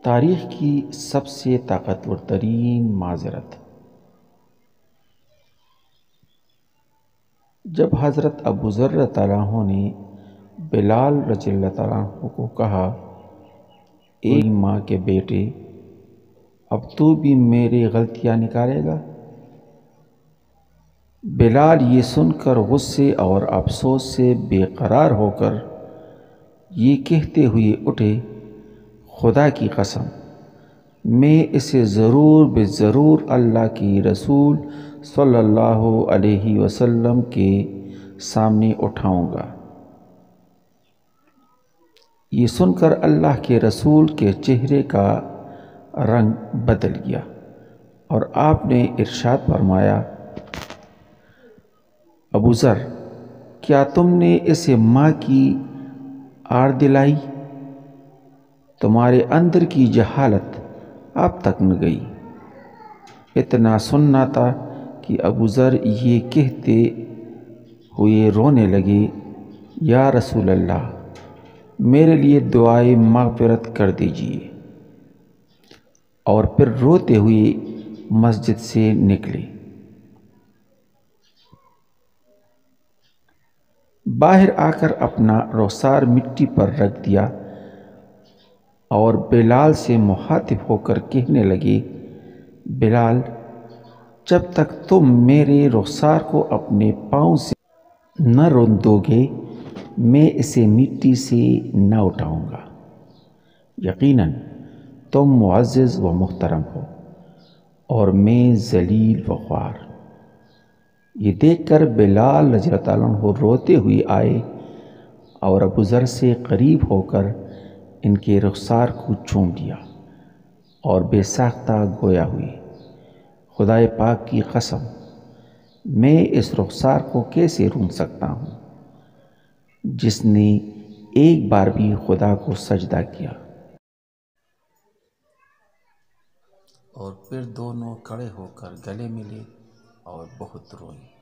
تاریخ کی سب سے طاقتور ترین معذرت۔ جب حضرت ابو ذر رضی اللہ عنہ نے بلال رضی اللہ تعالیٰ عنہ کو کہا، اے ماں کے بیٹے، اب تو بھی میری غلطیاں نکالے گا؟ بلال یہ سن کر غصے اور افسوس سے بے قرار ہو کر یہ کہتے ہوئے اٹھے، خدا کی قسم، میں اسے ضرور بے ضرور اللہ کی رسول صلی اللہ علیہ وسلم کے سامنے اٹھاؤں گا۔ یہ سن کر اللہ کے رسول کے چہرے کا رنگ بدل گیا اور آپ نے ارشاد فرمایا، ابو ذر، کیا تم نے اسے ماں کی آڑ دلائی؟ تمہارے اندر کی جہالت اب تک نہ گئی؟ اتنا سننا تھا کہ ابو ذر یہ کہتے ہوئے رونے لگے، یا رسول اللہ، میرے لیے دعائے مغفرت کر دیجیے، اور پھر روتے ہوئے مسجد سے نکلے۔ باہر آ کر اپنا رخسار مٹی پر رکھ دیا اور بلال سے مخاطب ہو کر کہنے لگے، بلال، جب تک تم میرے رخسار کو اپنے پاؤں سے نہ رندو گے میں اسے مٹی سے نہ اٹھاؤں گا۔ یقیناً تم معزز و محترم ہو اور میں ذلیل و خوار۔ یہ دیکھ کر بلال رضی اللہ عنہ روتے ہوئے آئے اور ابو ذر سے قریب ہو کر ان کے رخسار کو چوم لیا اور بے ساختہ گویا ہوئے، خدائے پاک کی قسم، میں اس رخسار کو کیسے روند سکتا ہوں جس نے ایک بار بھی خدا کو سجدہ کیا؟ اور پھر دونوں کھڑے ہو کر گلے ملے اور بہت روئے۔